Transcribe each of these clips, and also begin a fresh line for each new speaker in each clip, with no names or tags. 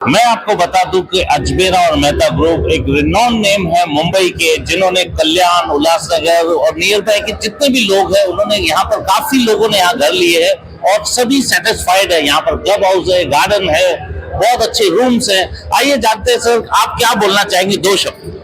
मैं आपको बता दूं कि अजमेरा और मेहता ग्रुप एक रिनॉन नेम है मुंबई के, जिन्होंने कल्याण, उल्लासनगर और नियर बाय के जितने भी लोग हैं उन्होंने यहाँ पर काफी लोगों ने यहाँ घर लिए हैं और सभी सेटिस्फाइड है। यहाँ पर क्लब हाउस है, गार्डन है, बहुत अच्छे रूम्स हैं। आइए जानते हैं सर, आप क्या बोलना चाहेंगे, दो शब्द।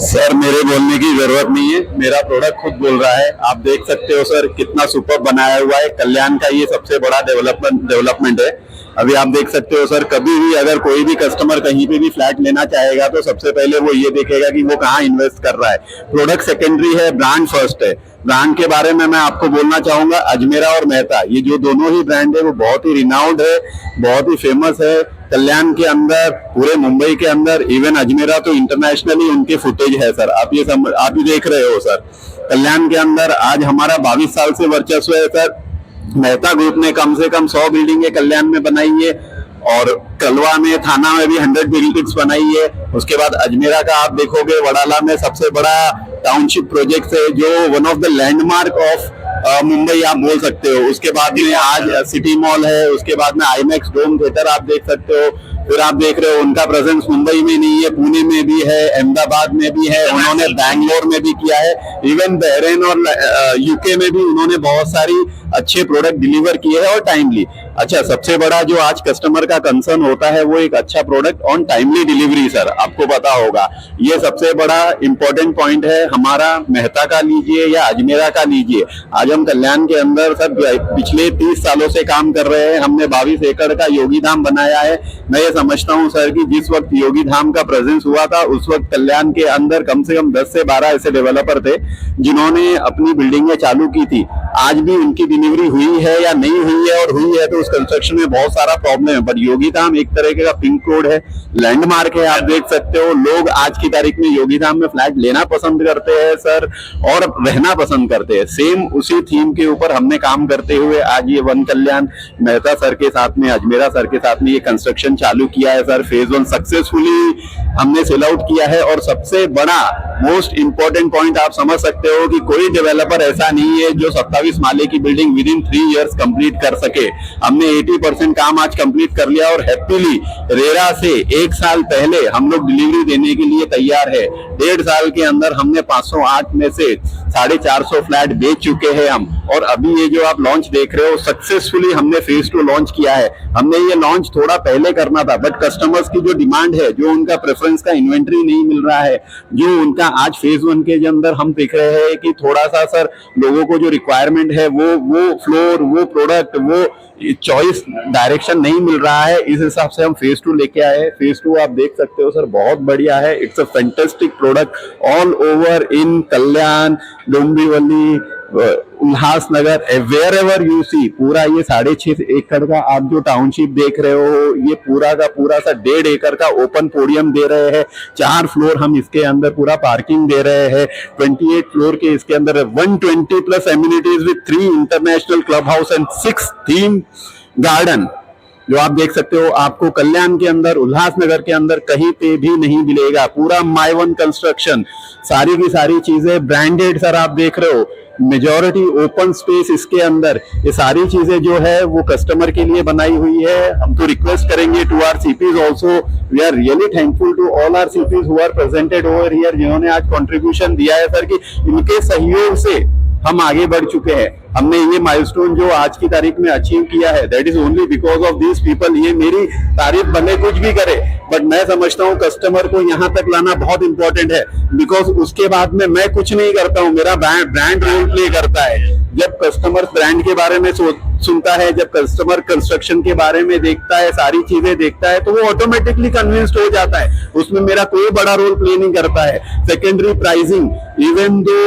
सर मेरे बोलने की जरूरत नहीं है, मेरा प्रोडक्ट खुद बोल रहा है। आप देख सकते हो सर कितना सुपर बनाया हुआ है। कल्याण का ये सबसे बड़ा डेवलपमेंट है। अभी आप देख सकते हो सर, कभी भी अगर कोई भी कस्टमर कहीं पे भी फ्लैट लेना चाहेगा तो सबसे पहले वो ये देखेगा कि वो कहाँ इन्वेस्ट कर रहा है। प्रोडक्ट सेकेंडरी है, ब्रांड फर्स्ट है। ब्रांड के बारे में मैं आपको बोलना चाहूंगा, अजमेरा और मेहता ये जो दोनों ही ब्रांड है वो बहुत ही रिनाउंड है, बहुत ही फेमस है कल्याण के अंदर, पूरे मुंबई के अंदर। इवन अजमेरा तो इंटरनेशनली उनके फुटेज है सर। आप ही देख रहे हो सर, कल्याण के अंदर आज हमारा 22 साल से वर्चस्व है सर। मेहता ग्रुप ने कम से कम 100 बिल्डिंगें कल्याण में बनाई है और कलवा में, थाना में भी 100 बिल्डिंग्स बनाई है। उसके बाद अजमेरा का आप देखोगे, वडाला में सबसे बड़ा टाउनशिप प्रोजेक्ट है जो one of the landmark of Mumbai आप बोल सकते हो। उसके बाद में आज सिटी मॉल है, उसके बाद में आईमैक्स डोम थिएटर आप देख सकते हो। फिर आप देख रहे हो उनका प्रेजेंस मुंबई में नहीं है, पुणे में भी है, अहमदाबाद में भी है, उन्होंने बैंगलोर में भी किया है, इवन बहरेन और यूके में भी उन्होंने बहुत सारी अच्छे प्रोडक्ट डिलीवर किए हैं और टाइमली। अच्छा, सबसे बड़ा जो आज कस्टमर का कंसर्न होता है वो एक अच्छा product on timely delivery sir, आपको पता होगा ये सबसे बड़ा इंपॉर्टेंट पॉइंट है। हमारा मेहता का लीजिए या अजमेरा का लीजिए, आज हम कल्याण के अंदर सर पिछले 30 सालों से काम कर रहे हैं। हमने 22 एकड़ का योगी धाम बनाया है। मैं ये समझता हूँ सर कि जिस वक्त योगी धाम का प्रेजेंस हुआ था उस वक्त कल्याण के अंदर कम से कम 10 से 12 ऐसे डेवलपर थे जिन्होंने अपनी बिल्डिंगें चालू की थी। आज भी उनकी डिलीवरी हुई है या नहीं हुई है, और हुई है तो उस कंस्ट्रक्शन में बहुत सारा प्रॉब्लम है। बट योगी धाम एक तरह का पिंक रोड है, लैंडमार्क है। आप देख सकते हो लोग आज की तारीख में योगी धाम में फ्लैट लेना पसंद करते हैं सर और रहना पसंद करते हैं। सेम उसी थीम के ऊपर हमने काम करते हुए आज ये वन कल्याण मेहता सर के साथ में, अजमेरा सर के साथ में ये कंस्ट्रक्शन चालू किया है सर। फेज 1 सक्सेसफुली हमने सेल आउट किया है। और सबसे बड़ा मोस्ट इंपॉर्टेंट पॉइंट आप समझ सकते हो कि कोई डेवलपर ऐसा नहीं है जो 27 माले की building with in 3 years complete कर सके। हमने 80% काम आज कंप्लीट कर लिया और हैप्पीली रेरा से 1 साल पहले हम लोग डिलीवरी देने के लिए तैयार है। 1.5 साल के अंदर हमने 508 में से 450 फ्लैट बेच चुके हैं हम। और अभी ये जो आप लॉन्च देख रहे हो सक्सेसफुली हमने फेज 2 लॉन्च किया है। हमने ये लॉन्च थोड़ा पहले करना था बट कस्टमर्स की जो डिमांड है, जो उनका प्रेफरेंस का इन्वेंट्री नहीं मिल रहा है, जो उनका आज फेज 1 के अंदर हम देख रहे हैं कि थोड़ा सा सर लोगों को जो रिक्वायरमेंट है वो फ्लोर, वो प्रोडक्ट, वो चॉइस डायरेक्शन नहीं मिल रहा है। इस हिसाब से हम फेज 2 लेके आए हैं। फेज 2 आप देख सकते हो सर बहुत बढ़िया है। It's a fantastic product all over in Kalyan, Dombivli, Ulhasnagar, wherever you see. पूरा ये 6.5 एकड़ का आप जो टाउनशिप देख रहे हो, ये पूरा का पूरा सा 1.5 एकड़ का ओपन पोडियम दे रहे हैं। 4 फ्लोर हम इसके अंदर पूरा पार्किंग दे रहे हैं। 28 फ्लोर के इसके अंदर 120 plus amenities with 3 international club house and 6 theme garden जो आप देख सकते हो। आपको कल्याण के अंदर, उल्लासनगर के अंदर कहीं पे भी नहीं मिलेगा। पूरा माय वन कंस्ट्रक्शन, सारी की सारी चीजें ब्रांडेड सर आप देख रहे हो। मेजॉरिटी ओपन स्पेस इसके अंदर, ये सारी चीजें जो है वो कस्टमर के लिए बनाई हुई है। हम तो रिक्वेस्ट करेंगे to our CPs also, we are really thankful to all our CPs who are presented over here, जिन्होंने आज कंट्रीब्यूशन दिया है सर कि इनके सहयोग से हम आगे बढ़ चुके हैं। हमने ये माइलस्टोन जो आज की तारीख में अचीव किया है, that is only because of these people. ये मेरी तारीफ भले कुछ भी करे बट मैं समझता हूँ कस्टमर को यहाँ तक लाना बहुत इंपॉर्टेंट है, बिकॉज उसके बाद में मैं कुछ नहीं करता हूँ, मेरा ब्रांड रोल प्ले करता है। जब कस्टमर ब्रांड के बारे में सुनता है, जब कस्टमर कंस्ट्रक्शन के बारे में देखता है, सारी चीजें देखता है, तो वो ऑटोमेटिकली कन्विंस्ड हो जाता है। उसमें मेरा कोई बड़ा रोल प्ले नहीं करता है। सेकेंडरी प्राइसिंग, इवन दो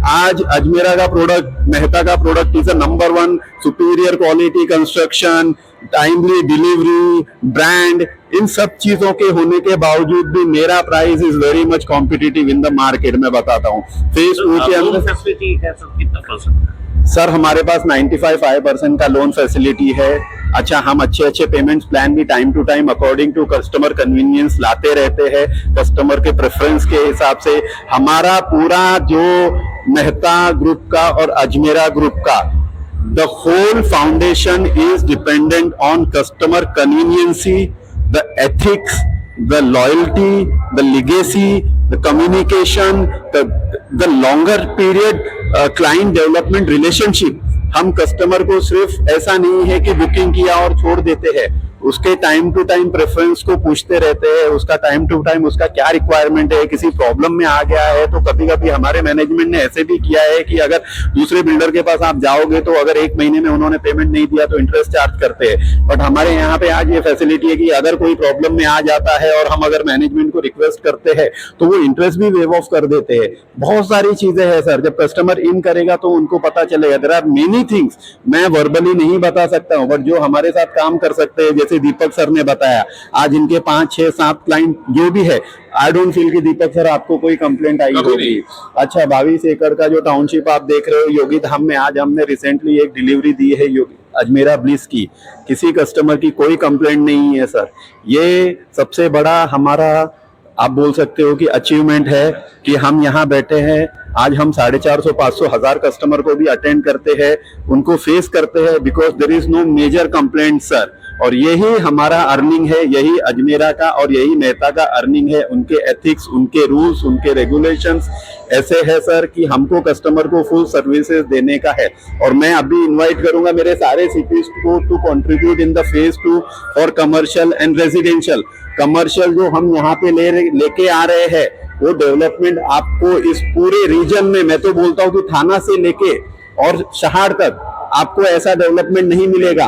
आज अजमेरा का प्रोडक्ट, मेहता का product is a number 1 superior quality construction, timely delivery, brand, इन सब चीजों के होने के बावजूद भी मेरा price is very much competitive in the market. मैं बताता हूँ फेज 2 के अंदर
फैसिलिटी है सर, कितना परसेंट?
सर हमारे पास 95% का लोन फैसिलिटी है। अच्छा, हम अच्छे पेमेंट्स प्लान भी time to time according to customer convenience लाते रहते हैं, कस्टमर के प्रेफरेंस के हिसाब से। हमारा पूरा जो मेहता ग्रुप का और अजमेरा ग्रुप का the whole foundation is dependent on customer conveniency, the ethics, the loyalty, the legacy, the communication, the longer period client development relationship. हम कस्टमर को सिर्फ ऐसा नहीं है कि बुकिंग किया और छोड़ देते हैं, उसके टाइम टू टाइम प्रेफरेंस को पूछते रहते हैं, उसका टाइम टू टाइम उसका क्या रिक्वायरमेंट है, किसी प्रॉब्लम में आ गया है तो कभी कभी हमारे मैनेजमेंट ने ऐसे भी किया है कि अगर दूसरे बिल्डर के पास आप जाओगे तो अगर 1 महीने में उन्होंने पेमेंट नहीं दिया तो इंटरेस्ट चार्ज करते हैं, बट हमारे यहाँ पे आज ये फैसिलिटी है कि अगर कोई प्रॉब्लम में आ जाता है और हम अगर मैनेजमेंट को रिक्वेस्ट करते हैं तो वो इंटरेस्ट भी वेव ऑफ कर देते हैं। बहुत सारी चीजें हैं सर, जब कस्टमर इन करेगा तो उनको पता चलेगा। देयर आर मेनी थिंग्स मैं वर्बली नहीं बता सकता हूँ, बट जो हमारे साथ काम कर सकते हैं, जैसे दीपक सर ने बताया, आज इनके 5, 6, 7 क्लाइंट जो भी है, आई डोंट फील कि दीपक सर आपको कोई कंप्लेंट आई होगी। अच्छा, 22 एकड़ का जो टाउनशिप आप देख रहे हो योगी धाम में, आज हमने रिसेंटली एक डिलीवरी दी है अजमेरा ब्लिस की, किसी कस्टमर की कोई कंप्लेंट नहीं है सर। ये सबसे बड़ा हमारा आप बोल सकते हो कि अचीवमेंट है कि हम यहाँ बैठे हैं, आज हम 450, 500, 1000 कस्टमर को भी अटेंड करते हैं, उनको फेस करते हैं, because there is no major complaint sir. और यही हमारा अर्निंग है, यही अजमेरा का और यही मेहता का अर्निंग है। उनके एथिक्स, उनके रूल्स, उनके रेगुलेशंस ऐसे है सर कि हमको कस्टमर को फुल सर्विसेज देने का है। और मैं अभी इनवाइट करूंगा मेरे सारे सीपीज को to contribute in the phase 2 for commercial and residential. Commercial जो हम यहाँ पे लेके आ रहे हैं वो डेवलपमेंट आपको इस पूरे रीजन में, मैं तो बोलता हूँ कि थाना से लेके और शहर तक आपको ऐसा डेवलपमेंट नहीं मिलेगा।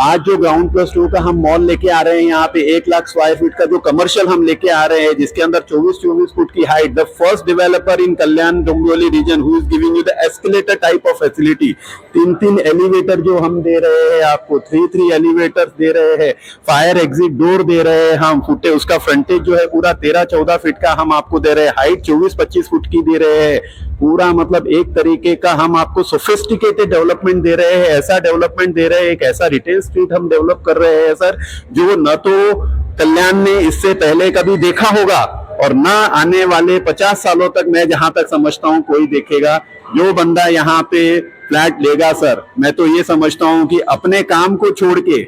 आज जो ग्राउंड प्लस 2 का हम मॉल लेके आ रहे हैं, यहाँ पे 1 लाख स्क्वायर फीट का जो कमर्शियल हम लेके आ रहे हैं, जिसके अंदर 24 फुट की height, the first developer in Kalyan Dombivli region who is giving you the escalator type of facility. 3 elevator जो हम दे रहे हैं आपको, 3 एलिवेटर्स दे रहे हैं, फायर एग्जिट डोर दे रहे हैं हम, फुटे उसका फ्रंटेज जो है पूरा 13-14 फीट का हम आपको दे रहे हैं, हाइट 24-25 फुट की दे रहे हैं, पूरा मतलब एक तरीके का हम आपको सोफिस्टिकेटेड डेवलपमेंट दे रहे हैं, ऐसा डेवलपमेंट दे रहे हैं, एक ऐसा रिटेल स्ट्रीट हम डेवलप कर रहे हैं सर जो न तो कल्याण ने इससे पहले कभी देखा होगा और ना आने वाले 50 सालों तक मैं जहां तक समझता हूं कोई देखेगा। जो बंदा यहाँ पे फ्लैट लेगा सर, मैं तो ये समझता हूं कि अपने काम को छोड़ के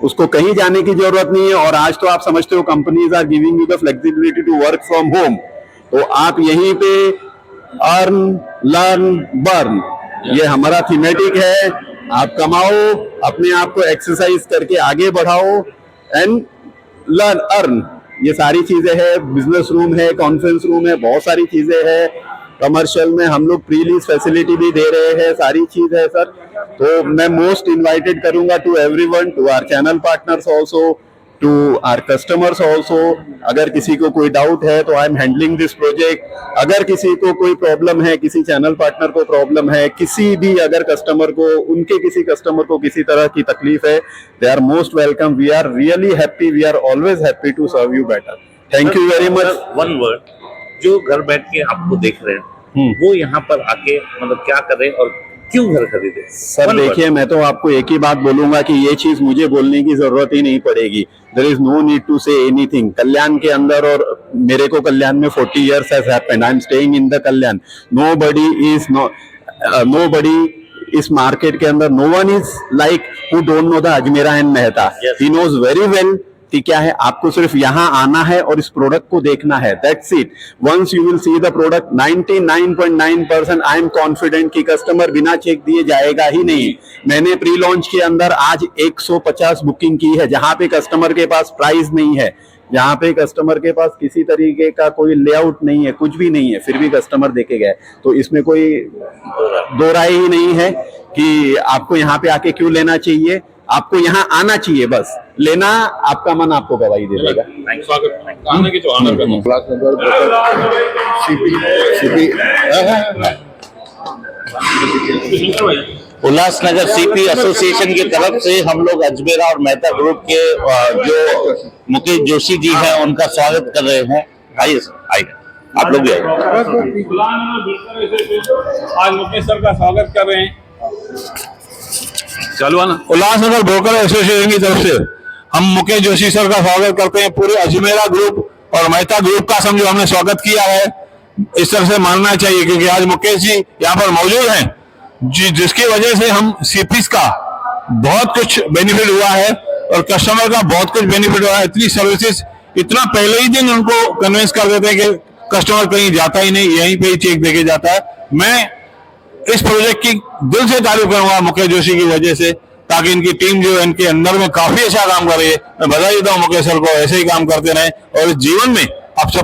उसको कहीं जाने की जरूरत नहीं है। और आज तो आप समझते हो companies are giving you the flexibility to work from home, तो आप यहीं पे अर्न लर्न बर्न, ये हमारा थीमेटिक है। आप कमाओ, अपने आप को एक्सरसाइज करके आगे बढ़ाओ एंड लर्न अर्न, ये सारी चीजें है। बिजनेस रूम है, कॉन्फ्रेंस रूम है, बहुत सारी चीजें है। कमर्शियल में हम लोग प्री लीज फैसिलिटी भी दे रहे हैं, सारी चीज है सर। तो मैं मोस्ट इनवाइटेड करूंगा to everyone, to our channel partners also, to our customers also. अगर किसी को कोई डाउट है तो I am handling this project. अगर किसी को कोई प्रॉब्लम है, किसी चैनल पार्टनर को प्रॉब्लम है, किसी भी अगर कस्टमर को, उनके किसी कस्टमर को किसी तरह की तकलीफ है, they are most welcome. We are really happy, we are always happy to serve you better. Thank you very much.
One word, जो घर बैठ के आपको देख रहे हैं वो यहाँ पर आके मतलब क्या करें और क्यों घर खरीदे?
सर देखिए, मैं तो आपको एक ही बात बोलूंगा कि ये चीज मुझे बोलने की जरूरत ही नहीं पड़ेगी। There is no need to say anything. Kalyan के अंदर, और मेरे को कल्याण में 40 years has happened. I am staying in the Kalyan. Nobody इस मार्केट के अंदर, no one is like who don't know the Ajmera and Mehta.
Yes.
He knows very well कि क्या है। आपको सिर्फ यहाँ आना है और इस प्रोडक्ट को देखना है, that's it. Once you will see the product, 99.9% I am confident कि कस्टमर बिना चेक दिए जाएगा ही नहीं। मैंने प्री लॉन्च के अंदर आज 150 बुकिंग की है, जहां पे कस्टमर के पास प्राइस नहीं है, जहां पे कस्टमर के पास किसी तरीके का कोई लेआउट नहीं है, कुछ भी नहीं है, फिर भी कस्टमर देके गए। तो इसमें कोई दो राय ही नहीं है कि आपको यहाँ पे आके क्यों लेना चाहिए। आपको यहाँ आना चाहिए, बस लेना आपका मन आपको गवाही दे देगा।
उल्लासनगर सीपी एसोसिएशन की तरफ से हम लोग अजमेरा और मेहता ग्रुप के जो मुकेश जोशी जी हैं उनका स्वागत कर रहे हैं। आइए आइए, आप लोग भी आइए।
आज मुकेश सर का स्वागत कर रहे हैं।
चालू है ना। उल्लासनगर ब्रोकर एसोसिएशन की तरफ से हम मुकेश जोशी सर का स्वागत करते हैं। पूरे अजमेरा ग्रुप और मेहता ग्रुप का समझो हमने स्वागत किया है, इस तरह से मानना चाहिए, क्योंकि आज मुकेश जी यहाँ पर मौजूद हैं, जिसकी वजह से हम सीपीस का बहुत कुछ बेनिफिट हुआ है। और कस्टमर का बहुत कुछ बेनिफिट हो रहा है। इतनी सर्विसेज, इतना पहले ही दिन उनको कन्विंस कर देते हैं कि कस्टमर कहीं जाता ही नहीं, यहीं पे ही चेक देके जाता है। मैं इस प्रोजेक्ट की दिल से तारीफ करूंगा मुकेश जोशी की वजह से, ताकि इनकी टीम जो है इनके अंदर में काफी अच्छा काम कर रही है। मैं बधाई देता हूँ मुकेश सर को, ऐसे ही काम करते रहे और इस जीवन में आप सब